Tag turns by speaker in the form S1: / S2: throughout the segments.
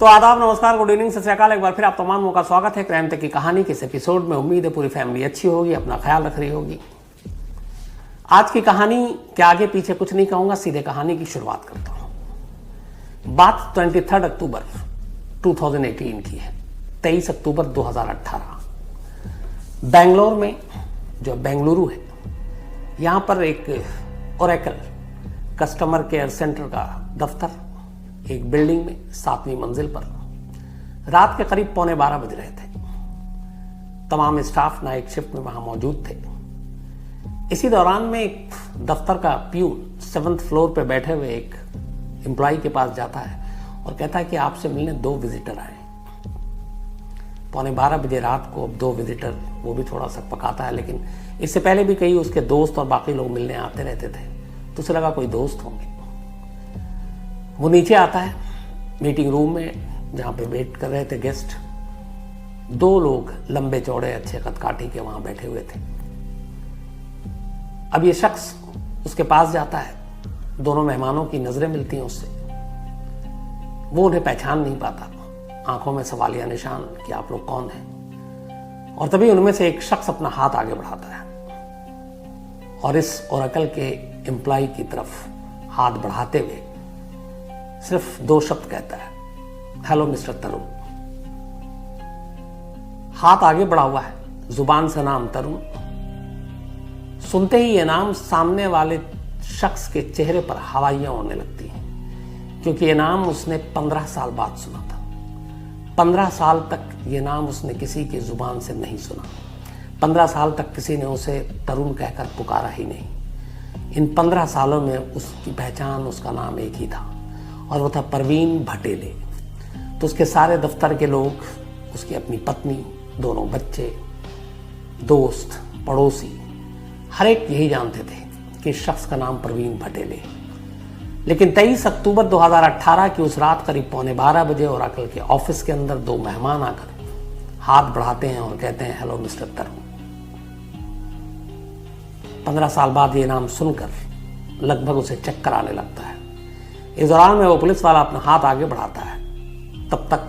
S1: तो आदाब, नमस्कार, गुड इवनिंग, सत श्री अकाल। एक बार फिर आप तमाम का स्वागत है क्राइम तक की कहानी के इस एपिसोड में। उम्मीद है पूरी फैमिली अच्छी होगी, अपना ख्याल रख रही होगी। आज की कहानी के आगे पीछे कुछ नहीं कहूंगा, सीधे कहानी की शुरुआत करता हूं। बात 23 अक्टूबर 2018 की है। 23 अक्टूबर 2018 बेंगलोर में, जो बेंगलुरु है, यहां पर एक ओरेकल कस्टमर केयर सेंटर का दफ्तर एक बिल्डिंग में 7वीं मंजिल पर रात के करीब 11:15 बज रहे थे। तमाम स्टाफ नाइट शिफ्ट में वहां मौजूद थे। इसी दौरान में एक दफ्तर का प्यून 7th फ्लोर पे बैठे हुए एक एम्प्लॉय के पास जाता है और कहता है कि आपसे मिलने 2 विजिटर आए। 11:15 बजे रात को अब 2 विजिटर, वो भी थोड़ा सा पकाता है, लेकिन इससे पहले भी कई उसके दोस्त और बाकी लोग मिलने आते रहते थे, तो उसे लगा कोई दोस्त होंगे। वो नीचे आता है मीटिंग रूम में, जहां पे वेट कर रहे थे गेस्ट। 2 लोग लंबे चौड़े अच्छे कदकाठी के वहां बैठे हुए थे। अब ये शख्स उसके पास जाता है, दोनों मेहमानों की नजरें मिलती हैं उससे। वो उन्हें पहचान नहीं पाता, आंखों में सवालिया निशान कि आप लोग कौन हैं। और तभी उनमें से एक शख्स अपना हाथ आगे बढ़ाता है और इस ओरेकल के एम्प्लॉय की तरफ हाथ बढ़ाते हुए सिर्फ 2 शब्द कहता है, हेलो मिस्टर तरुण। हाथ आगे बढ़ा हुआ है, जुबान से नाम तरुण। सुनते ही ये नाम सामने वाले शख्स के चेहरे पर हवाइयां उड़ने लगती हैं, क्योंकि ये नाम उसने 15 साल बाद सुना था। 15 साल तक ये नाम उसने किसी की जुबान से नहीं सुना। 15 साल तक किसी ने उसे तरुण कहकर पुकारा ही नहीं। इन 15 सालों में उसकी पहचान, उसका नाम एक ही था, और वो था परवीन भटेले। तो उसके सारे दफ्तर के लोग, उसकी अपनी पत्नी, दोनों बच्चे, दोस्त, पड़ोसी, हर एक यही जानते थे कि इस शख्स का नाम परवीन भटेले। लेकिन 23 अक्टूबर 2018 की उस रात करीब 11:15 बजे ओरेकल के ऑफिस के अंदर 2 मेहमान आकर हाथ बढ़ाते हैं और कहते हैं, हेलो मिस्टर तरुण। 15 साल बाद ये नाम सुनकर लगभग उसे चक्कर आने लगता है। इस दौरान में वो पुलिस वाला अपना हाथ आगे बढ़ाता है। तब तक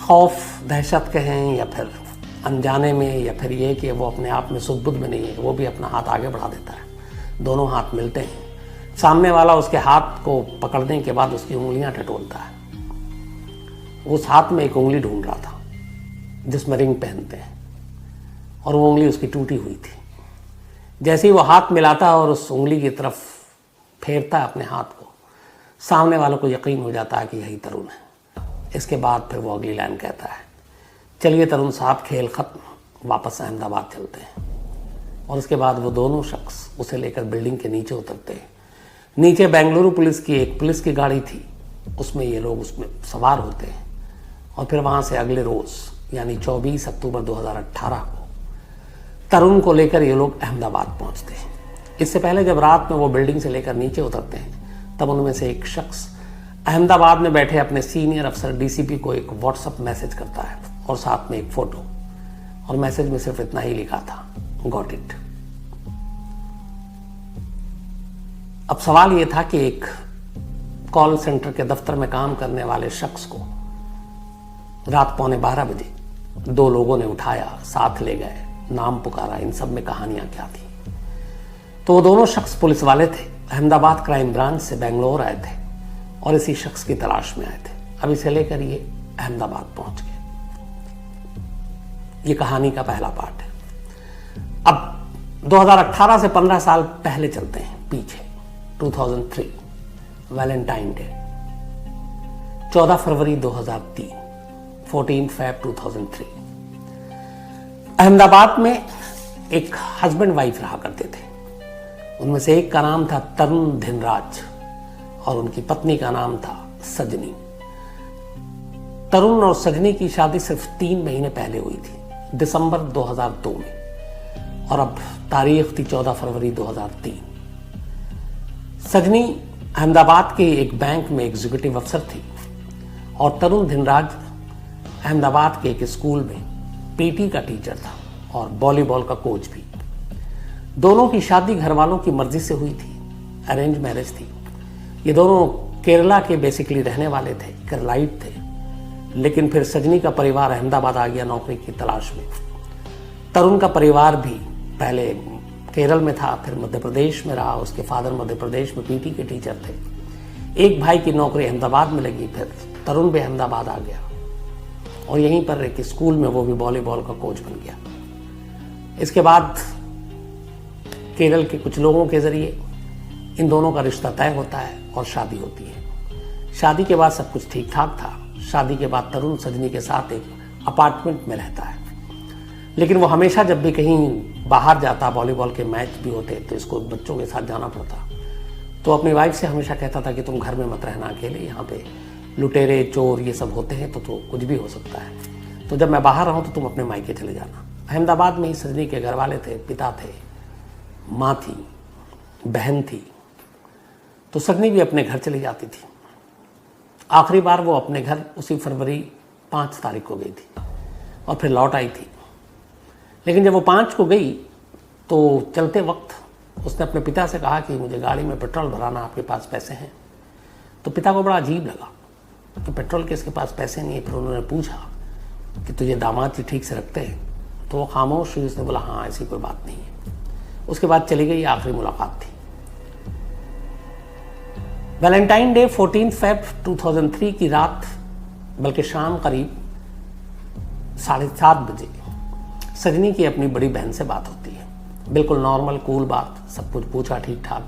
S1: खौफ, दहशत कहें या फिर अनजाने में, या फिर ये कि वो अपने आप में सुध-बुध में नहीं है, वो भी अपना हाथ आगे बढ़ा देता है। दोनों हाथ मिलते हैं। सामने वाला उसके हाथ को पकड़ने के बाद उसकी उंगलियां टटोलता है। उस हाथ में एक उंगली ढूंढ रहा था जिसमें रिंग पहनते हैं, और वो उंगली उसकी टूटी हुई थी। जैसे ही वो हाथ मिलाता है और उस उंगली की तरफ फेरता है अपने हाथ को, सामने वालों को यकीन हो जाता है कि यही तरुण है। इसके बाद फिर वो अगली लाइन कहता है, चलिए तरुण साहब, खेल खत्म, वापस अहमदाबाद चलते हैं। और उसके बाद वो दोनों शख्स उसे लेकर बिल्डिंग के नीचे उतरते हैं। नीचे बेंगलुरु पुलिस की एक पुलिस की गाड़ी थी, उसमें ये लोग उसमें सवार होते हैं। और फिर वहाँ से अगले रोज़ यानी 24 अक्टूबर 2018 को तरुण को लेकर ये लोग अहमदाबाद पहुँचते हैं। इससे पहले जब रात में वो बिल्डिंग से लेकर नीचे उतरते हैं, तब उनमें से एक शख्स अहमदाबाद में बैठे अपने सीनियर अफसर डीसीपी को एक व्हाट्सएप मैसेज करता है और साथ में एक फोटो, और मैसेज में सिर्फ इतना ही लिखा था, गॉट इट। अब सवाल ये था कि एक कॉल सेंटर के दफ्तर में काम करने वाले शख्स को रात 11:15 बजे 2 लोगों ने उठाया, साथ ले गए, नाम पुकारा। इन सब में कहानियां क्या थी? तो वो दोनों शख्स पुलिस वाले थे, अहमदाबाद क्राइम ब्रांच से बेंगलोर आए थे और इसी शख्स की तलाश में आए थे। अब इसे लेकर ये अहमदाबाद पहुंच गए। ये कहानी का पहला पार्ट है। अब 2018 से 15 साल पहले चलते हैं पीछे। 2003 वैलेंटाइन डे, 14 फरवरी 2003, 14 फेब 2003। अहमदाबाद में एक हस्बैंड वाइफ रहा करते थे। उनमें से एक का नाम था तरुण धिनराज और उनकी पत्नी का नाम था सजनी। तरुण और सजनी की शादी सिर्फ 3 महीने पहले हुई थी, दिसंबर 2002 में, और अब तारीख थी 14 फरवरी 2003। सजनी अहमदाबाद के एक बैंक में एग्जीक्यूटिव अफसर थी और तरुण धिनराज अहमदाबाद के एक स्कूल में पीटी का टीचर था और वॉलीबॉल का कोच भी। दोनों की शादी घर वालों की मर्जी से हुई थी, अरेंज मैरिज थी। ये दोनों केरला के बेसिकली रहने वाले थे, केरलाइट थे, लेकिन फिर सजनी का परिवार अहमदाबाद आ गया नौकरी की तलाश में। तरुण का परिवार भी पहले केरल में था, फिर मध्य प्रदेश में रहा। उसके फादर मध्य प्रदेश में पीटी के टीचर थे। एक भाई की नौकरी अहमदाबाद में लगी, फिर तरुण भी अहमदाबाद आ गया और यहीं पर एक स्कूल में वो भी वॉलीबॉल का कोच बन गया। इसके बाद केरल के कुछ लोगों के जरिए इन दोनों का रिश्ता तय होता है और शादी होती है। शादी के बाद सब कुछ ठीक ठाक था। शादी के बाद तरुण सजनी के साथ एक अपार्टमेंट में रहता है, लेकिन वो हमेशा जब भी कहीं बाहर जाता, वॉलीबॉल के मैच भी होते तो इसको बच्चों के साथ जाना पड़ता, तो अपनी वाइफ से हमेशा कहता था कि तुम घर में मत रहना अकेले, यहाँ पे लुटेरे चोर ये सब होते हैं तो कुछ भी हो सकता है, तो जब मैं बाहर रहूँ तो तुम अपने मायके चले जाना। अहमदाबाद में ही सजनी के घर वाले थे, पिता थे, माँ थी, बहन थी, तो सजनी भी अपने घर चली जाती थी। आखिरी बार वो अपने घर उसी फरवरी 5 तारीख को गई थी और फिर लौट आई थी। लेकिन जब वो 5 को गई तो चलते वक्त उसने अपने पिता से कहा कि मुझे गाड़ी में पेट्रोल भराना, आपके पास पैसे हैं? तो पिता को बड़ा अजीब लगा कि पेट्रोल के इसके पास पैसे नहीं है। फिर उन्होंने पूछा कि तुझे दामाद जी ठीक से रखते हैं? तो वो खामोश हुई। उसने बोला हाँ, ऐसी कोई बात नहीं है। उसके बाद चली गई। आखिरी मुलाकात थी वैलेंटाइन डे 14 फ़रवरी 2003 की रात, बल्कि शाम करीब 7:30 बजे सजनी की अपनी बड़ी बहन से बात होती है। बिल्कुल नॉर्मल कूल बात, सब कुछ पूछा ठीक ठाक।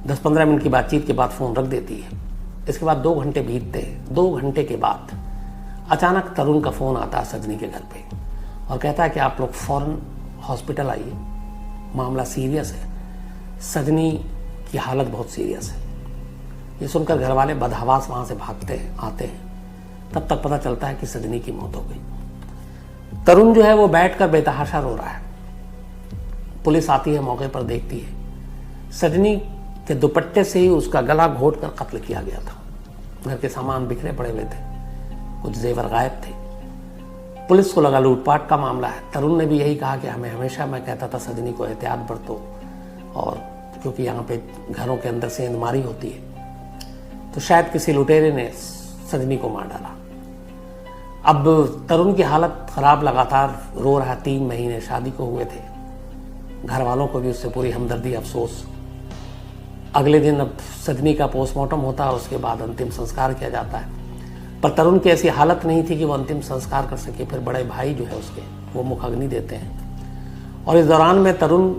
S1: 10-15 मिनट की बातचीत के बाद फ़ोन रख देती है। इसके बाद 2 घंटे बीतते हैं। 2 घंटे के बाद अचानक तरुण का फ़ोन आता है सजनी के घर पे और कहता है कि आप लोग फ़ौरन हॉस्पिटल आइए, मामला सीरियस है, सजनी की हालत बहुत सीरियस है। ये सुनकर घर वाले बदहवास वहाँ से भागते हैं, आते हैं। तब तक पता चलता है कि सजनी की मौत हो गई। तरुण जो है वो बैठकर बेतहाशा रो रहा है। पुलिस आती है, मौके पर देखती है, सजनी के दुपट्टे से ही उसका गला घोट कर कत्ल किया गया था। घर के सामान बिखरे पड़े हुए थे, कुछ जेवर गायब थे। पुलिस को लगा लूटपाट का मामला है। तरुण ने भी यही कहा कि हमें हमेशा, मैं कहता था सजनी को एहतियात बरतो, और क्योंकि यहाँ पे घरों के अंदर सेंधमारी होती है, तो शायद किसी लुटेरे ने सजनी को मार डाला। अब तरुण की हालत खराब, लगातार रो रहा। 3 महीने शादी को हुए थे। घर वालों को भी उससे पूरी हमदर्दी, अफसोस। अगले दिन अब सजनी का पोस्टमार्टम होता है, उसके बाद अंतिम संस्कार किया जाता है। पर तरुण की ऐसी हालत नहीं थी कि वो अंतिम संस्कार कर सके। फिर बड़े भाई जो है उसके, वो मुखाग्नि देते हैं और इस दौरान में तरुण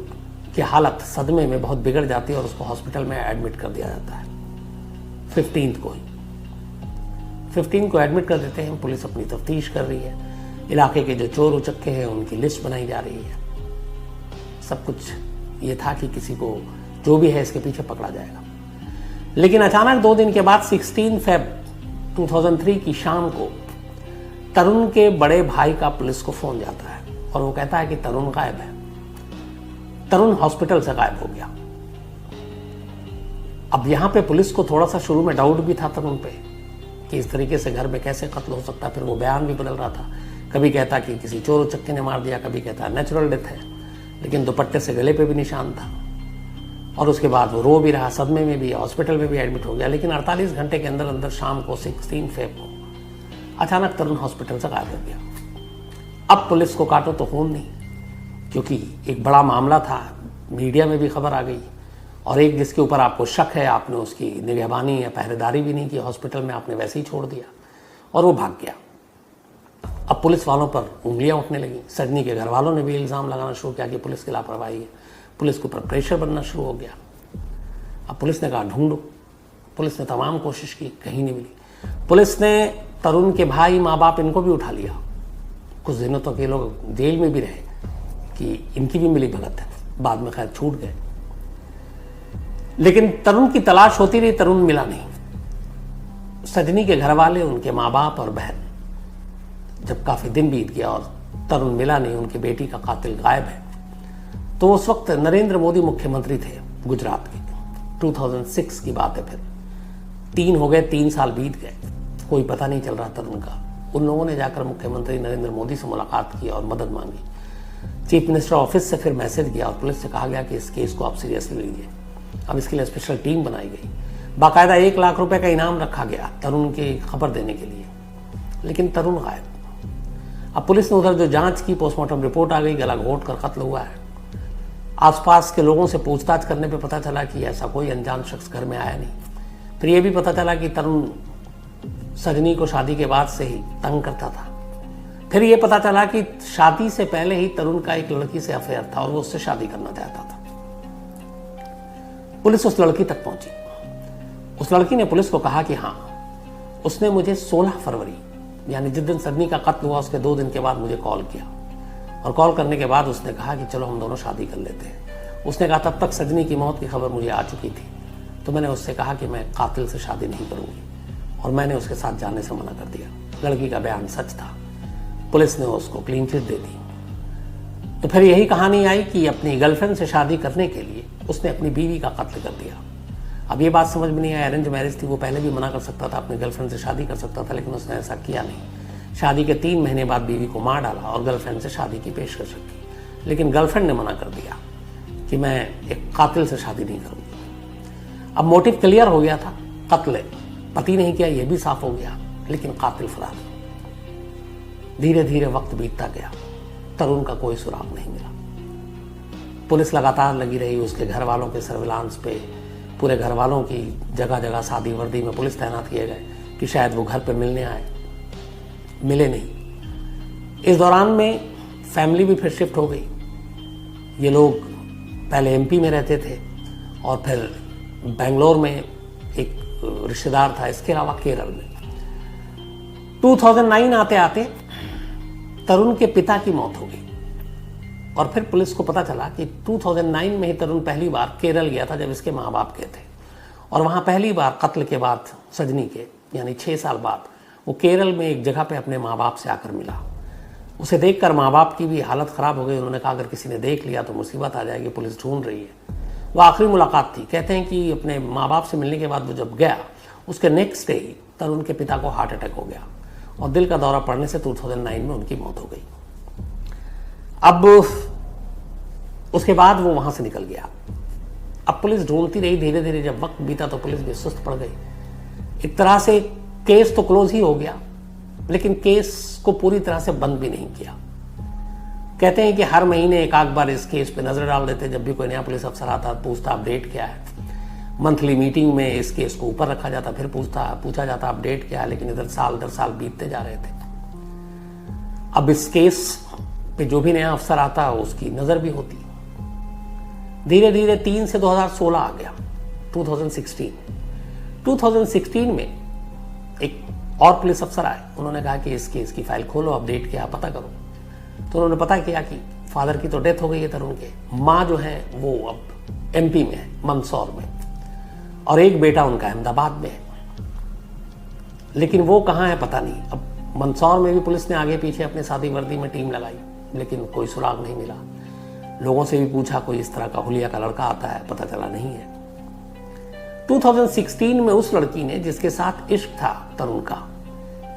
S1: की हालत सदमे में बहुत बिगड़ जाती है और उसको हॉस्पिटल में एडमिट कर दिया जाता है। 15 को एडमिट कर देते हैं। पुलिस अपनी तफ्तीश कर रही है। इलाके के जो चोर उचक्के हैं उनकी लिस्ट बनाई जा रही है। सब कुछ ये था कि किसी को जो भी है इसके पीछे पकड़ा जाएगा। लेकिन अचानक 2 दिन के बाद 16 फ़रवरी 2003 की शाम को तरुण के बड़े भाई का पुलिस को फोन जाता है और वो कहता है कि तरुण गायब है। तरुण हॉस्पिटल से गायब हो गया। अब यहाँ पे पुलिस को थोड़ा सा शुरू में डाउट भी था तरुण पे कि इस तरीके से घर में कैसे कत्ल हो सकता है। फिर वो बयान भी बदल रहा था, कभी कहता कि किसी चोर उचक्के ने मार दिया, कभी कहता नेचुरल डेथ है, लेकिन दुपट्टे से गले पे भी निशान था। और उसके बाद वो रो भी रहा, सदमे में भी, हॉस्पिटल में भी एडमिट हो गया। लेकिन 48 घंटे के अंदर अंदर शाम को 16 फ़रवरी को अचानक तरुण हॉस्पिटल से गायब हो गया। अब पुलिस को काटो तो खून नहीं, क्योंकि एक बड़ा मामला था, मीडिया में भी खबर आ गई, और एक जिसके ऊपर आपको शक है, आपने उसकी निगहबानी या पहरेदारी भी नहीं की हॉस्पिटल में, आपने वैसे ही छोड़ दिया और वो भाग गया। अब पुलिस वालों पर उंगलियां उठने लगी। सजनी के घर वालों ने भी इल्ज़ाम लगाना शुरू किया कि पुलिस की लापरवाही है। पुलिस के ऊपर प्रेशर बनना शुरू हो गया। अब पुलिस ने कहा ढूंढो। पुलिस ने तमाम कोशिश की, कहीं नहीं मिली। पुलिस ने तरुण के भाई, माँ बाप, इनको भी उठा लिया। कुछ दिनों तक ये लोग जेल में भी रहे कि इनकी भी मिली भगत है। बाद में खैर छूट गए। लेकिन तरुण की तलाश होती रही, तरुण मिला नहीं। सजनी के घर वाले, उनके माँ बाप और बहन, जब काफी दिन बीत गया और तरुण मिला नहीं, उनकी बेटी का कातिल गायब है, तो उस वक्त नरेंद्र मोदी मुख्यमंत्री थे गुजरात के। 2006 की बात है। फिर 3 हो गए, 3 साल बीत गए, कोई पता नहीं चल रहा तरुण का। उन लोगों ने जाकर मुख्यमंत्री नरेंद्र मोदी से मुलाकात की और मदद मांगी। चीफ मिनिस्टर ऑफिस से फिर मैसेज गया और पुलिस से कहा गया कि इस केस को आप सीरियसली लीजिए। अब इसके लिए स्पेशल टीम बनाई गई। बाकायदा 1 लाख रुपए का इनाम रखा गया तरुण की खबर देने के लिए, लेकिन तरुण गायब। अब पुलिस ने उधर जो जांच की, पोस्टमार्टम रिपोर्ट आ गई, गला घोंट कर कत्ल हुआ है। आसपास के लोगों से पूछताछ करने पे पता चला कि ऐसा कोई अनजान शख्स घर में आया नहीं। फिर ये भी पता चला कि तरुण सजनी को शादी के बाद से ही तंग करता था। फिर ये पता चला कि शादी से पहले ही तरुण का एक लड़की से अफेयर था और वो उससे शादी करना चाहता था। पुलिस उस लड़की तक पहुंची। उस लड़की ने पुलिस को कहा कि हाँ, उसने मुझे 16 फरवरी यानी जिस दिन सजनी का कत्ल हुआ उसके 2 दिन के बाद मुझे कॉल किया, और कॉल करने के बाद उसने कहा कि चलो हम दोनों शादी कर लेते हैं। उसने कहा तब तक सजनी की मौत की खबर मुझे आ चुकी थी, तो मैंने उससे कहा कि मैं कातिल से शादी नहीं करूंगी, और मैंने उसके साथ जाने से मना कर दिया। लड़की का बयान सच था। पुलिस ने उसको क्लीन चिट दे दी। तो फिर यही कहानी आई कि अपनी गर्लफ्रेंड से शादी करने के लिए उसने अपनी बीवी का कत्ल कर दिया। अब ये बात समझ में नहीं आई, अरेंज मैरिज थी, वो पहले भी मना कर सकता था, अपनी गर्लफ्रेंड से शादी कर सकता था, लेकिन उसने ऐसा किया नहीं। शादी के 3 महीने बाद बीवी को मार डाला और गर्लफ्रेंड से शादी की पेशकश की, लेकिन गर्लफ्रेंड ने मना कर दिया कि मैं एक कातिल से शादी नहीं करूंगी। अब मोटिव क्लियर हो गया था, कत्ल पति नहीं किया ये भी साफ हो गया, लेकिन कातिल फरार। धीरे धीरे वक्त बीतता गया, तरुण का कोई सुराग नहीं मिला। पुलिस लगातार लगी रही उसके घर वालों के सर्विलांस पे। पूरे घर वालों की जगह जगह शादी वर्दी में पुलिस तैनात किए गए कि शायद वो घर पे मिलने आए, मिले नहीं। इस दौरान में फैमिली भी फिर शिफ्ट हो गई। ये लोग पहले एमपी में रहते थे और फिर बेंगलोर में एक रिश्तेदार था, इसके अलावा केरल में। 2009 आते आते तरुण के पिता की मौत हो गई, और फिर पुलिस को पता चला कि 2009 में ही तरुण पहली बार केरल गया था, जब इसके माँ बाप गए थे, और वहाँ पहली बार कत्ल के बाद सजनी के यानी 6 साल बाद वो केरल में एक जगह पे अपने माँ बाप से आकर मिला। उसे देखकर माँ बाप की भी हालत ख़राब हो गई। उन्होंने कहा अगर किसी ने देख लिया तो मुसीबत आ जाएगी, पुलिस ढूंढ रही है। वो आखिरी मुलाकात थी। कहते हैं कि अपने माँ बाप से मिलने के बाद वो जब गया, उसके नेक्स्ट डे ही तरुण के पिता को हार्ट अटैक हो गया और दिल का दौरा पड़ने से 2009 में उनकी मौत हो गई। अब उसके बाद वो वहां से निकल गया। अब पुलिस ढूंढती रही। धीरे धीरे जब वक्त बीता तो पुलिस भी सुस्त पड़ गई। एक तरह से केस तो क्लोज ही हो गया, लेकिन केस को पूरी तरह से बंद भी नहीं किया। कहते हैं कि हर महीने एक आध बार इस केस पे नजर डाल देते। जब भी कोई नया पुलिस अफसर आता पूछता अपडेट क्या है। मंथली मीटिंग में इस केस को ऊपर रखा जाता, फिर पूछा जाता अपडेट क्या है, लेकिन इधर साल दर साल बीतते जा रहे थे। अब इस केस पे जो भी नया अफसर आता उसकी नजर भी होती। धीरे धीरे 3 से 2016 आ गया, 2016 में एक और पुलिस अफसर आए। उन्होंने कहा कि इस केस की फाइल खोलो, अपडेट क्या पता करो। तो उन्होंने पता किया कि फादर की तो डेथ हो गई है तरुण के, माँ जो है वो अब एमपी में है, मंदसौर में, और एक बेटा उनका अहमदाबाद में है। लेकिन वो कहाँ है पता नहीं। अब मंदसौर में भी पुलिस ने आगे पीछे अपने शादी वर्दी में टीम लगाई, लेकिन कोई सुराग नहीं मिला। लोगों से भी पूछा, कोई इस तरह का हुलिया का लड़का आता है, पता चला नहीं है। 2016 में उस लड़की ने जिसके साथ इश्क था तरुण का,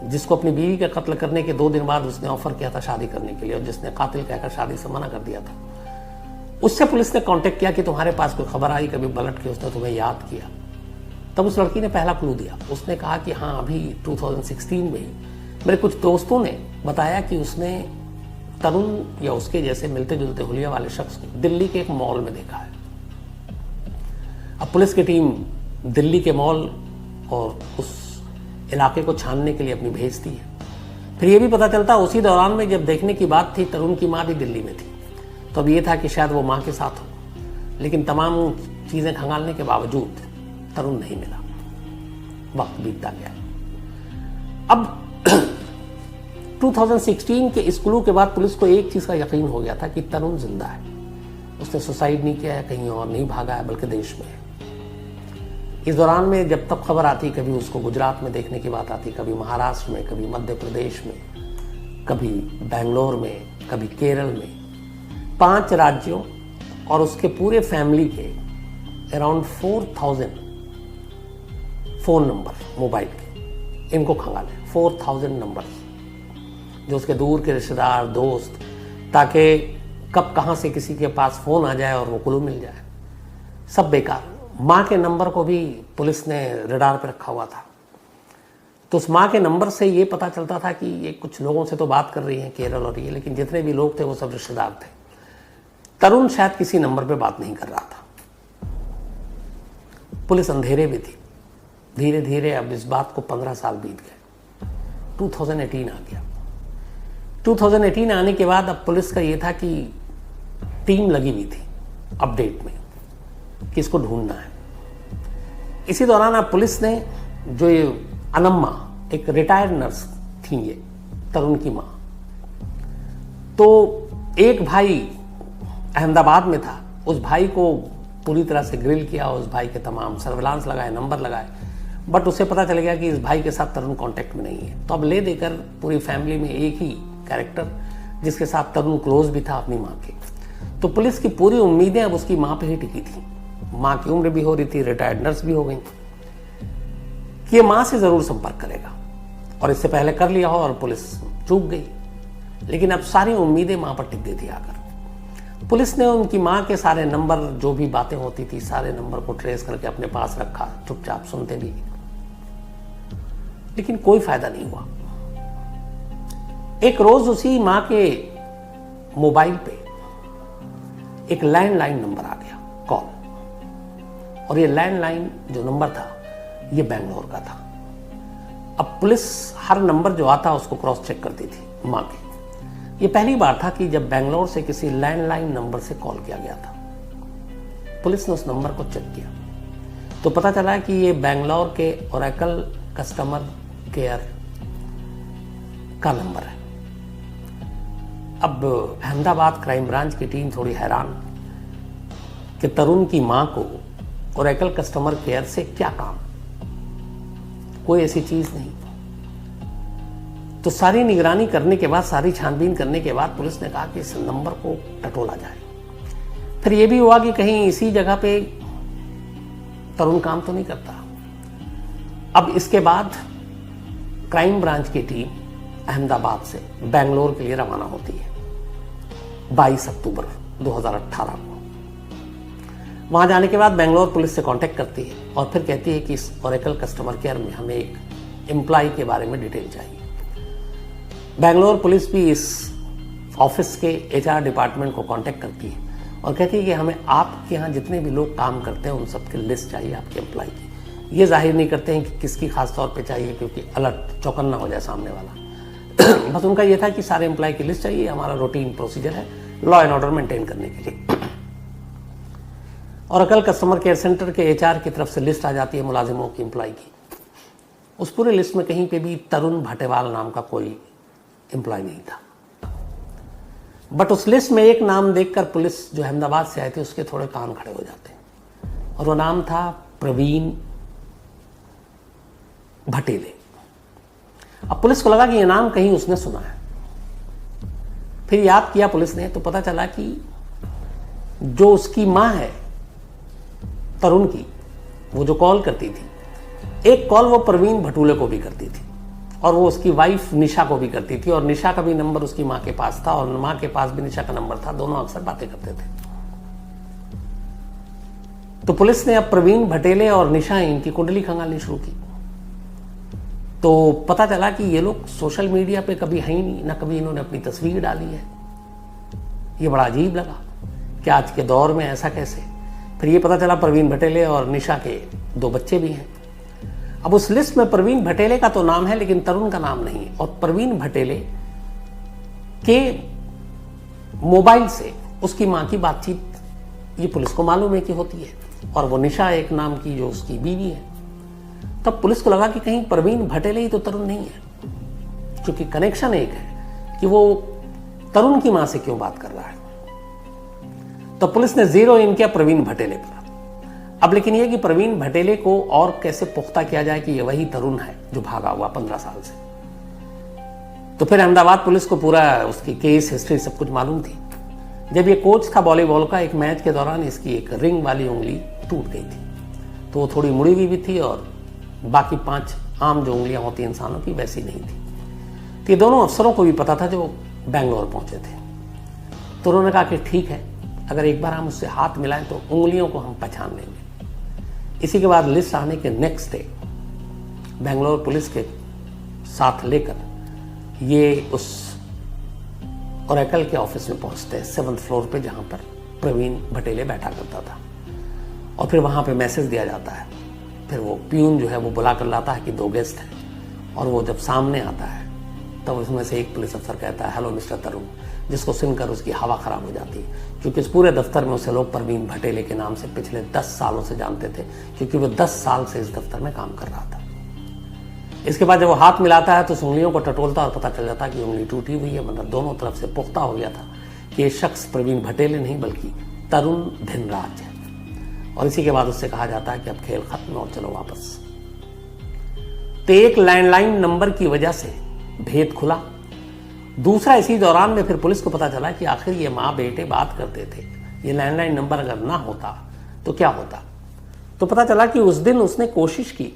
S1: जिसको अपनी बीवी का कत्ल करने के 2 दिन बाद उसने ऑफर किया था शादी करने के लिए, और जिसने कातिल कहकर शादी से मना कर दिया था, उससे पुलिस ने कांटेक्ट किया कि तुम्हारे पास कोई खबर आई कभी पलट के उसने तुम्हें याद किया। तब उस लड़की ने पहला क्लू दिया। उसने कहा कि हाँ, अभी 2016 में ही मेरे कुछ दोस्तों ने बताया कि उसने तरुण या उसके जैसे मिलते जुलते हुलिया वाले शख्स को दिल्ली के एक मॉल में देखा है। अब पुलिस की टीम दिल्ली के मॉल और उस इलाके को छानने के लिए अपनी भेजती है। फिर ये भी पता चलता उसी दौरान में जब देखने की बात थी, तरुण की माँ भी दिल्ली में थी। तो अब ये था कि शायद वो माँ के साथ हो, लेकिन तमाम चीज़ें खंगालने के बावजूद तरुण नहीं मिला। वक्त बीतता गया। अब 2016 के इस क्लू के बाद पुलिस को एक चीज़ का यकीन हो गया था कि तरुण जिंदा है। उसने सुसाइड नहीं किया है, कहीं और नहीं भागा है, बल्कि देश में है। इस दौरान में जब तब खबर आती, कभी उसको गुजरात में देखने की बात आती, कभी महाराष्ट्र में, कभी मध्य प्रदेश में, कभी बेंगलोर में, कभी केरल में। 5 राज्यों और उसके पूरे फैमिली के अराउंड 4000 फोन नंबर मोबाइल के, इनको खंगाले। 4000 नंबर जो उसके दूर के रिश्तेदार, दोस्त, ताकि कब कहाँ से किसी के पास फ़ोन आ जाए और वो क्लू मिल जाए। सब बेकार। माँ के नंबर को भी पुलिस ने रडार पर रखा हुआ था। तो उस माँ के नंबर से ये पता चलता था कि ये कुछ लोगों से तो बात कर रही हैं केरल और ये, लेकिन जितने भी लोग थे वो सब रिश्तेदार थे। तरुण शायद किसी नंबर पे बात नहीं कर रहा था। पुलिस अंधेरे में थी। धीरे धीरे अब इस बात को 15 साल बीत गए। 2018 आ गया। 2018 आने के बाद अब पुलिस का ये था कि टीम लगी हुई थी अपडेट में कि इसको ढूंढना है। इसी दौरान अब पुलिस ने, जो ये अनम्मा एक रिटायर्ड नर्स थी, ये तरुण की माँ, तो एक भाई अहमदाबाद में था, उस भाई को पूरी तरह से ग्रिल किया, उस भाई के तमाम सर्विलांस लगाए, नंबर लगाए, बट उसे पता चल गया कि इस भाई के साथ तरुण कांटेक्ट में नहीं है। तो अब ले देकर पूरी फैमिली में एक ही कैरेक्टर जिसके साथ तरुण क्लोज भी था अपनी माँ के। तो पुलिस की पूरी उम्मीदें अब उसकी माँ पे ही टिकी थी। माँ की उम्र भी हो रही थी, रिटायर्ड नर्स भी हो गई, कि ये माँ से जरूर संपर्क करेगा, और इससे पहले कर लिया हो और पुलिस चूक गई। लेकिन अब सारी उम्मीदें माँ पर टिक गई थी आकर। पुलिस ने उनकी माँ के सारे नंबर, जो भी बातें होती थी, सारे नंबर को ट्रेस करके अपने पास रखा, चुपचाप सुनते भी, लेकिन कोई फायदा नहीं हुआ। एक रोज उसी माँ के मोबाइल पे एक लैंडलाइन नंबर आ गया, कॉल, और ये लैंडलाइन जो नंबर था ये बेंगलोर का था। अब पुलिस हर नंबर जो आता उसको क्रॉस चेक करती थी माँ के। ये पहली बार था कि जब बेंगलोर से किसी लैंडलाइन नंबर से कॉल किया गया था। पुलिस ने उस नंबर को चेक किया तो पता चला कि ये बेंगलोर के ओरेकल कस्टमर केयर का नंबर है। अब अहमदाबाद क्राइम ब्रांच की टीम थोड़ी हैरान कि तरुण की मां को ओरेकल कस्टमर केयर से क्या काम, कोई ऐसी चीज नहीं। तो सारी निगरानी करने के बाद, सारी छानबीन करने के बाद पुलिस ने कहा कि इस नंबर को टटोला जाए। फिर यह भी हुआ कि कहीं इसी जगह पे तरुण काम तो नहीं करता। अब इसके बाद क्राइम ब्रांच की टीम अहमदाबाद से बेंगलोर के लिए रवाना होती है 22 अक्टूबर 2018 को। वहां जाने के बाद बेंगलोर पुलिस से कांटेक्ट करती है और फिर कहती है कि इस ओरेकल कस्टमर केयर में हमें एक एम्प्लॉय के बारे में डिटेल चाहिए। बेंगलोर पुलिस भी इस ऑफिस के HR डिपार्टमेंट को कांटेक्ट करती है और कहती है कि हमें आपके यहाँ जितने भी लोग काम करते हैं उन सबकी लिस्ट चाहिए आपके एम्प्लॉय की। ये जाहिर नहीं करते हैं कि किसकी खास तौर पे चाहिए, क्योंकि अलर्ट चौकन्ना हो जाए सामने वाला। बस उनका ये था कि सारे एम्प्लॉय की लिस्ट चाहिए, हमारा रूटीन प्रोसीजर है लॉ एंड ऑर्डर मेंटेन करने के लिए। ओरेकल कस्टमर केयर सेंटर के HR की तरफ से लिस्ट आ जाती है मुलाजिमों की, एम्प्लॉय की। उस पूरे लिस्ट में कहीं पे भी तरुण भाटेवाल नाम का कोई एम्प्लॉय नहीं था। बट उस लिस्ट में एक नाम देखकर पुलिस जो अहमदाबाद से आए थे उसके थोड़े कान खड़े हो जाते हैं, और वो नाम था प्रवीण भटेले। अब पुलिस को लगा कि ये नाम कहीं उसने सुना है। फिर याद किया पुलिस ने तो पता चला कि जो उसकी मां है तरुण की, वो जो कॉल करती थी, एक कॉल वो प्रवीण भटूले को भी करती थी और वो उसकी वाइफ निशा को भी करती थी, और निशा का भी नंबर उसकी मां के पास था और मां के पास भी निशा का नंबर था। दोनों अक्सर बातें करते थे। तो पुलिस ने अब प्रवीण भटेले और निशा इनकी कुंडली खंगालनी शुरू की। तो पता चला कि ये लोग सोशल मीडिया पे कभी है ही नहीं, ना कभी इन्होंने अपनी तस्वीर डाली है। ये बड़ा अजीब लगा कि आज के दौर में ऐसा कैसे। फिर ये पता चला प्रवीण भटेले और निशा के 2 बच्चे भी हैं। अब उस लिस्ट में प्रवीण भटेले का तो नाम है लेकिन तरुण का नाम नहीं है, और प्रवीण भटेले के मोबाइल से उसकी मां की बातचीत ये पुलिस को मालूम है कि होती है, और वो निशा एक नाम की जो उसकी बीवी है। तब पुलिस को लगा कि कहीं प्रवीण भटेले ही तो तरुण नहीं है, क्योंकि कनेक्शन एक है कि वो तरुण की मां से क्यों बात कर रहा है। तो पुलिस ने जीरो इन किया प्रवीण भटेले पर। अब लेकिन यह कि प्रवीण भटेले को और कैसे पुख्ता किया जाए कि ये वही तरुण है जो भागा हुआ 15 साल से। तो फिर अहमदाबाद पुलिस को पूरा उसकी केस हिस्ट्री सब कुछ मालूम थी। जब ये कोच था वॉलीबॉल का, एक मैच के दौरान इसकी एक रिंग वाली उंगली टूट गई थी, तो वो थोड़ी मुड़ी हुई भी थी और बाकी 5 आम जो उंगलियां होती इंसानों की वैसी नहीं थी। तो ये दोनों अफसरों को भी पता था जो बेंगलोर पहुंचे थे। तो उन्होंने कहा कि ठीक है, अगर एक बार हम उससे हाथ मिलाएं तो उंगलियों को हम पहचान लेंगे। इसी के बाद लिस्ट आने के नेक्स्ट डे बेंगलोर पुलिस के साथ लेकर ये उस ओरेकल के ऑफिस में पहुंचते हैं 7th फ्लोर पे, जहां पर प्रवीण भटेले बैठा करता था। और फिर वहां पे मैसेज दिया जाता है। फिर वो प्यून जो है वो बुला कर लाता है कि 2 गेस्ट हैं। और वो जब सामने आता है तब उसमें से एक पुलिस अफसर कहता है, हेलो मिस्टर तरुण, जिसको सुनकर उसकी हवा खराब हो जाती है, क्योंकि इस पूरे दफ्तर में उसे लोग प्रवीण भटेले के नाम से पिछले 10 सालों से जानते थे, क्योंकि वो 10 साल से इस दफ्तर में काम कर रहा था। इसके बाद जब वो हाथ मिलाता है तो उस उंगलियों को टटोलता और पता चल जाता है कि उंगली टूटी हुई है, मतलब दोनों तरफ से पुख्ता हो गया था कि ये शख्स प्रवीण भटेले नहीं बल्कि तरुण धिनराज है। और इसी के बाद उससे कहा जाता है कि अब खेल खत्म और चलो वापस। तो एक लैंडलाइन नंबर की वजह से भेद खुला। दूसरा, इसी दौरान में फिर पुलिस को पता चला कि आखिर ये माँ बेटे बात करते थे, ये लैंडलाइन नंबर अगर ना होता तो क्या होता। तो पता चला कि उस दिन उसने कोशिश की,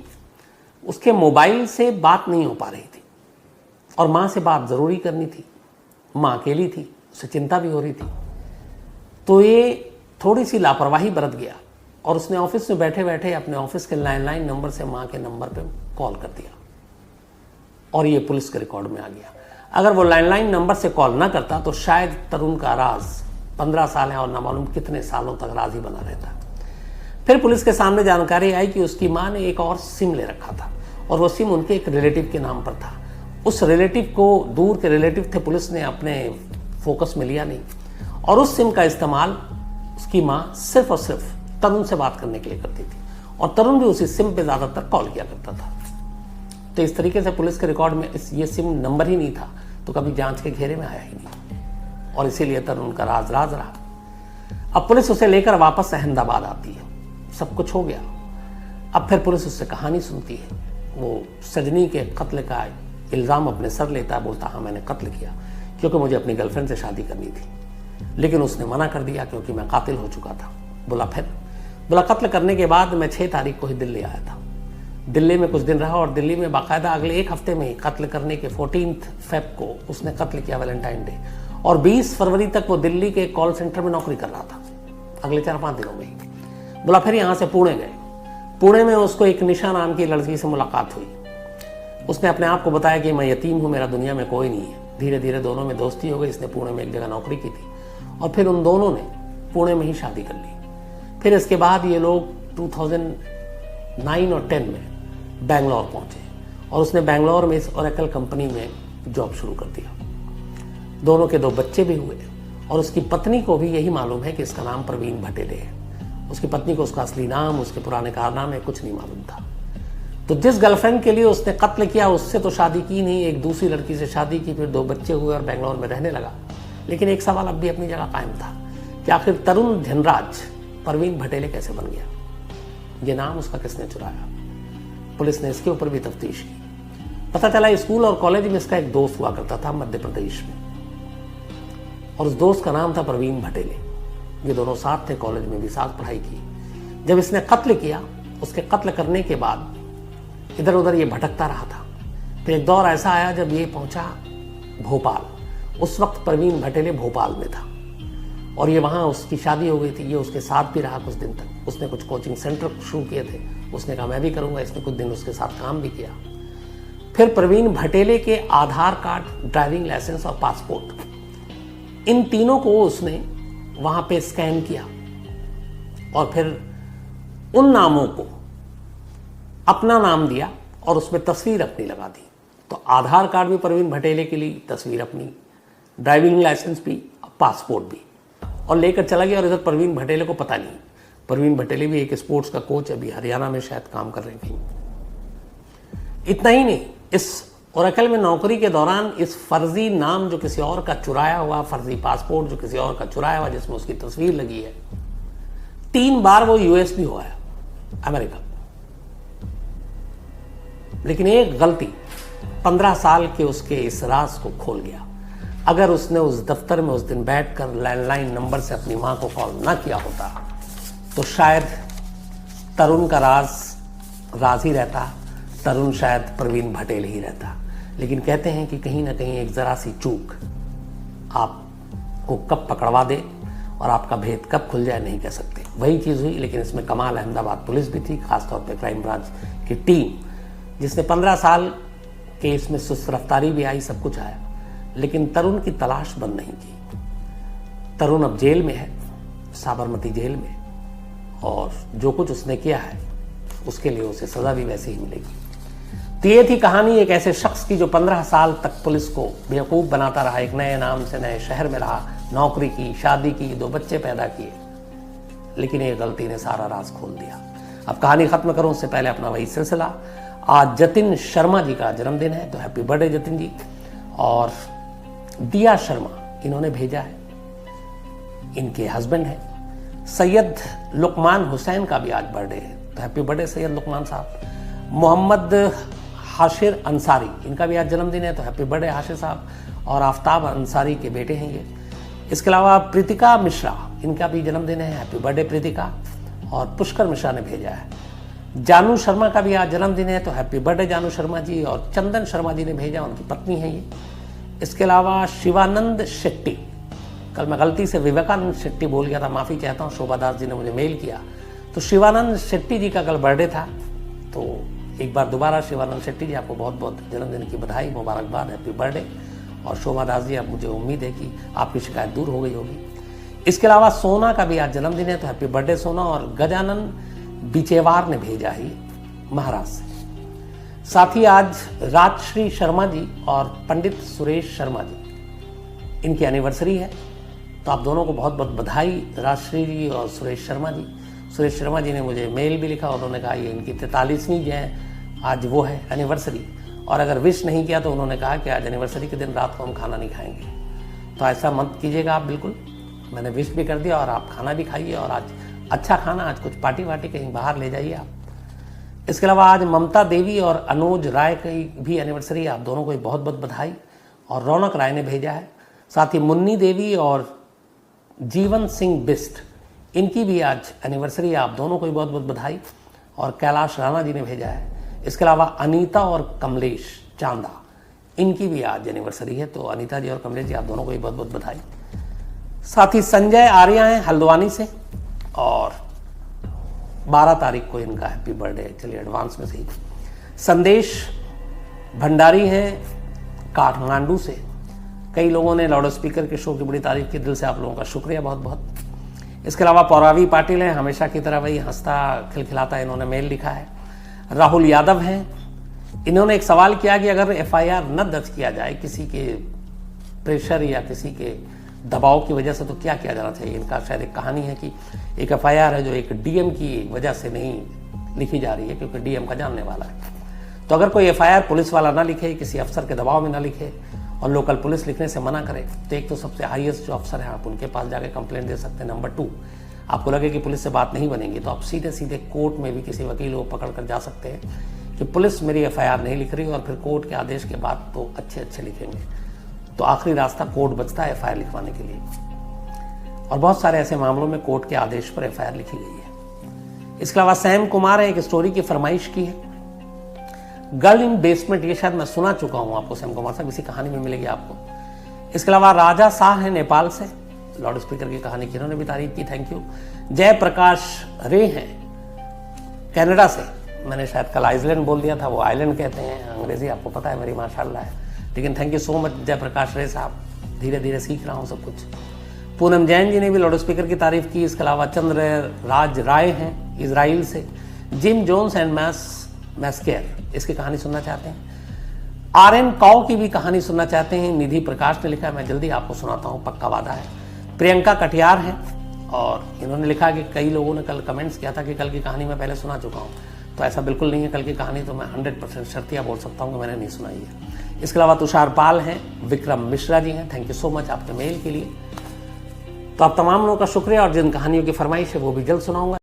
S1: उसके मोबाइल से बात नहीं हो पा रही थी और माँ से बात जरूरी करनी थी। माँ अकेली थी, उसे चिंता भी हो रही थी। तो ये थोड़ी सी लापरवाही बरत गया और उसने ऑफिस में बैठे बैठे अपने ऑफिस के लैंडलाइन नंबर से माँ के नंबर पे कॉल कर दिया और ये पुलिस के रिकॉर्ड में आ गया। अगर वो लैंडलाइन नंबर से कॉल ना करता तो शायद तरुण का राज 15 साल है और ना मालूम कितने सालों तक राज ही बना रहता। फिर पुलिस के सामने जानकारी आई कि उसकी माँ ने एक और सिम ले रखा था और वो सिम उनके एक रिलेटिव के नाम पर था। उस रिलेटिव को, दूर के रिलेटिव थे, पुलिस ने अपने फोकस में लिया नहीं और उस सिम का इस्तेमाल उसकी माँ सिर्फ और सिर्फ तरुण से बात करने के लिए करती थी और तरुण भी उसी सिम पे ज्यादातर कॉल किया करता था। तो इस तरीके से पुलिस के रिकॉर्ड में ये सिम नंबर ही नहीं था तो कभी जांच के घेरे में आया ही नहीं और इसीलिए तरुण का राज रहा। अब पुलिस उसे लेकर वापस अहमदाबाद आती है, सब कुछ हो गया। अब फिर पुलिस उससे कहानी सुनती है। वो सजनी के कत्ल का इल्ज़ाम अपने सर लेता है, बोलता हाँ मैंने कत्ल किया क्योंकि मुझे अपनी गर्लफ्रेंड से शादी करनी थी, लेकिन उसने मना कर दिया क्योंकि मैं कातिल हो चुका था। बोला कत्ल करने के बाद मैं 6 तारीख को ही दिल्ली आया था। दिल्ली में कुछ दिन रहा और दिल्ली में बाकायदा अगले 1 हफ्ते में ही कत्ल करने के 14 फेब को उसने कत्ल किया, वैलेंटाइन डे, और 20 फरवरी तक वो दिल्ली के कॉल सेंटर में नौकरी कर रहा था, अगले 4-5 दिनों में ही। बोला फिर यहाँ से पुणे गए। पुणे में उसको एक निशा नाम की लड़की से मुलाकात हुई। उसने अपने आप को बताया कि मैं यतीम हूँ, मेरा दुनिया में कोई नहीं है। धीरे धीरे दोनों में दोस्ती हो गई। इसने पुणे में एक जगह नौकरी की थी और फिर उन दोनों ने पुणे में ही शादी कर ली। फिर इसके बाद ये लोग 2009 और 10 में बेंगलोर पहुंचे और उसने बेंगलोर में इस ओरेकल कंपनी में जॉब शुरू कर दिया। दोनों के 2 बच्चे भी हुए और उसकी पत्नी को भी यही मालूम है कि इसका नाम प्रवीण भटेले है। उसकी पत्नी को उसका असली नाम, उसके पुराने कारनामे कुछ नहीं मालूम था। तो जिस गर्लफ्रेंड के लिए उसने कत्ल किया उससे तो शादी की नहीं, एक दूसरी लड़की से शादी की, फिर 2 बच्चे हुए और बेंगलोर में रहने लगा। लेकिन एक सवाल अब भी अपनी जगह कायम था कि आखिर तरुण धिनराज प्रवीण भटेले कैसे बन गया, ये नाम उसका किसने चुराया। पुलिस ने इसके ऊपर भी तफ्तीश की। पता चला स्कूल और कॉलेज में इसका एक दोस्त हुआ करता था मध्य प्रदेश में और उस दोस्त का नाम था प्रवीण भटेले। ये दोनों साथ थे, कॉलेज में भी साथ पढ़ाई की। जब इसने कत्ल किया, उसके कत्ल करने के बाद इधर उधर ये भटकता रहा था। फिर एक दौर ऐसा आया जब ये पहुंचा भोपाल। उस वक्त प्रवीण भटेले भोपाल में था और ये वहाँ उसकी शादी हो गई थी। ये उसके साथ भी रहा कुछ दिन तक। उसने कुछ कोचिंग सेंटर शुरू किए थे, उसने कहा मैं भी करूँगा। इसने कुछ दिन उसके साथ काम भी किया। फिर प्रवीण भटेले के आधार कार्ड, ड्राइविंग लाइसेंस और पासपोर्ट, इन तीनों को उसने वहाँ पे स्कैन किया और फिर उन नामों को अपना नाम दिया और उसमें तस्वीर अपनी लगा दी। तो आधार कार्ड भी प्रवीण भटेले के लिए, तस्वीर अपनी, ड्राइविंग लाइसेंस भी, पासपोर्ट भी, और लेकर चला गया। और इधर प्रवीण भटेले को पता नहीं। प्रवीण भटेले भी एक स्पोर्ट्स का कोच, अभी हरियाणा में शायद काम कर रहे थे। इतना ही नहीं, इस ओरेकल में नौकरी के दौरान इस फर्जी नाम जो किसी और का चुराया हुआ, फर्जी पासपोर्ट जो किसी और का चुराया हुआ जिसमें उसकी तस्वीर लगी है, 3 बार वो यूएस भी हुआ है, अमेरिका। लेकिन एक गलती 15 साल के उसके इस राज को खोल गया। अगर उसने उस दफ्तर में उस दिन बैठकर लैंडलाइन नंबर से अपनी मां को कॉल ना किया होता तो शायद तरुण का राज ही रहता, तरुण शायद प्रवीण भटेले ही रहता। लेकिन कहते हैं कि कहीं ना कहीं एक जरा सी चूक आपको कब पकड़वा दे और आपका भेद कब खुल जाए नहीं कह सकते। वही चीज़ हुई, लेकिन इसमें कमाल अहमदाबाद पुलिस भी थी, खासतौर पे क्राइम ब्रांच की टीम, जिसने 15 साल के इसमें सुस्त रफ्तारी भी आई, सब कुछ आया, लेकिन तरुण की तलाश बंद नहीं की। तरुण अब जेल में है, साबरमती जेल में, और जो कुछ उसने किया है उसके लिए उसे सजा भी वैसे ही मिलेगी। तो ये थी कहानी एक ऐसे शख्स की जो 15 साल तक पुलिस को बेवकूफ़ बनाता रहा, एक नए नाम से नए शहर में रहा, नौकरी की, शादी की, 2 बच्चे पैदा किए, लेकिन ये गलती ने सारा राज खोल दिया। अब कहानी खत्म करूं उससे पहले अपना वही सिलसिला। आज जतिन शर्मा जी का जन्मदिन है, तो हैप्पी बर्थडे जतिन जी। और दिया शर्मा इन्होंने भेजा है, इनके हस्बैंड हैं। सैयद लुकमान हुसैन का भी आज बर्थडे है, तो हैप्पी बर्थडे सैयद लुकमान साहब। मोहम्मद हाशिर अंसारी, इनका भी आज जन्मदिन है, तो हैप्पी बर्थडे हाशिर साहब। और आफ्ताब अंसारी के बेटे हैं ये। इसके अलावा प्रीतिका मिश्रा, इनका भी जन्मदिन है, हैप्पी बर्थडे प्रीतिका। और पुष्कर मिश्रा ने भेजा है। जानू शर्मा का भी आज जन्मदिन है, तो हैप्पी बर्थडे जानू शर्मा जी। और चंदन शर्मा जी ने भेजा, उनकी पत्नी है ये। इसके अलावा शिवानंद शेट्टी, कल मैं गलती से विवेकानंद शेट्टी बोल गया था, माफ़ी चाहता हूँ, शोभा दास जी ने मुझे मेल किया। तो शिवानंद शेट्टी जी का कल बर्थडे था, तो एक बार दोबारा शिवानंद शेट्टी जी आपको बहुत बहुत जन्मदिन की बधाई, मुबारकबाद, हैप्पी बर्थडे। और शोभा दास जी, अब मुझे उम्मीद है कि आपकी शिकायत दूर हो गई होगी। इसके अलावा सोना का भी आज जन्मदिन है, तो हैप्पी बर्थडे सोना। और गजानन बिचेवार ने भेजा है महाराष्ट्र से। साथ ही आज राजश्री शर्मा जी और पंडित सुरेश शर्मा जी, इनकी एनिवर्सरी है, तो आप दोनों को बहुत बहुत बधाई, राजश्री जी और सुरेश शर्मा जी। सुरेश शर्मा जी ने मुझे मेल भी लिखा, उन्होंने कहा ये इनकी 43वीं जो है आज वो है एनिवर्सरी। और अगर विश नहीं किया तो उन्होंने कहा कि आज एनिवर्सरी के दिन रात को हम खाना नहीं खाएंगे। तो ऐसा मत कीजिएगा आप, बिल्कुल। मैंने विश भी कर दिया और आप खाना भी खाइए, और आज अच्छा खाना, आज कुछ पार्टी वार्टी कहीं बाहर ले जाइए आप। इसके अलावा आज ममता देवी और अनुज राय की भी एनिवर्सरी है, आप दोनों को बहुत बहुत बधाई। और रौनक राय ने भेजा है। साथ ही मुन्नी देवी और जीवन सिंह बिस्ट, इनकी भी आज एनिवर्सरी है, आप दोनों को भी बहुत बहुत बधाई। और कैलाश राणा जी ने भेजा है। इसके अलावा अनीता और कमलेश चांदा, इनकी भी आज एनिवर्सरी है, तो अनीता जी और कमलेश जी, आप दोनों को भी बहुत बहुत बधाई। साथ ही संजय आर्या हैं हल्द्वानी से, और 12 तारीख को इनका हैप्पी बर्थडे, चलिए एडवांस में सही। संदेश भंडारी हैं काठमांडू से। कई लोगों ने लाउड स्पीकर के शो की बड़ी तारीफ की, दिल से आप लोगों का शुक्रिया बहुत बहुत। इसके अलावा पौरावी पाटिल हैं, हमेशा की तरह वही हंसता खिलखिलाता, इन्होंने मेल लिखा है। राहुल यादव हैं, इन्होंने एक सवाल किया कि अगर FIR न दर्ज किया जाए किसी के प्रेशर या किसी के दबाव की वजह से, तो क्या किया जाना चाहिए। इनका शायद एक कहानी है कि एक FIR है जो एक DM की वजह से नहीं लिखी जा रही है, क्योंकि DM का जानने वाला है। तो अगर कोई FIR पुलिस वाला ना लिखे, किसी अफसर के दबाव में ना लिखे, और लोकल पुलिस लिखने से मना करे, तो एक तो सबसे हाईएस्ट जो अफसर है आप उनके पास जाके कंप्लेंट दे सकते हैं। नंबर 2, आपको लगे कि पुलिस से बात नहीं बनेगी, तो आप सीधे सीधे कोर्ट में भी किसी वकील को पकड़ कर जा सकते हैं कि पुलिस मेरी FIR नहीं लिख रही, और फिर कोर्ट के आदेश के बाद तो अच्छे लिखेंगे। तो आखिरी रास्ता कोर्ट बचता है FIR लिखवाने के लिए, और बहुत सारे ऐसे मामलों में कोर्ट के आदेश पर FIR लिखी गई है। इसके अलावा सैम कुमार है, एक स्टोरी की फरमाइश की है, गर्ल इन बेसमेंट, ये शायद मैं सुना चुका हूं आपको, सैम कुमार साहब, इसी कहानी में मिलेगी आपको। इसके अलावा राजा शाह है नेपाल से, लाउड स्पीकर की कहानी की इन्होंने भी तारीफ की, थैंक यू। जय प्रकाश रे हैं कनाडा से, मैंने शायद कल आइसलैंड बोल दिया था, वो आइलैंड कहते हैं, अंग्रेजी आपको पता है मेरी माशाल्लाह है, लेकिन थैंक यू सो मच जय प्रकाश रे साहब, धीरे धीरे सीख रहा हूँ सब कुछ। पूनम जैन जी ने भी लाउड स्पीकर की तारीफ की। इसके अलावा चंद्र राज राय हैं इजराइल से। जिम जोन्स एंड मैस्केयर, इसकी कहानी सुनना चाहते हैं। RN काउ की भी कहानी सुनना चाहते हैं, निधि प्रकाश ने लिखा है, मैं जल्दी आपको सुनाता हूँ, पक्का वादा है। प्रियंका कटियार हैं, और इन्होंने लिखा कि कई लोगों ने कल कमेंट्स किया था कि कल की कहानी मैं पहले सुना चुका हूँ, तो ऐसा बिल्कुल नहीं है। कल की कहानी तो मैं 100% शर्तिया बोल सकता हूँ कि मैंने नहीं सुनाई है। इसके अलावा तुषार पाल हैं, विक्रम मिश्रा जी हैं, थैंक यू सो मच आपके मेल के लिए। तो आप तमाम लोगों का शुक्रिया, और जिन कहानियों की फरमाइश है वो भी जल्द सुनाऊंगा।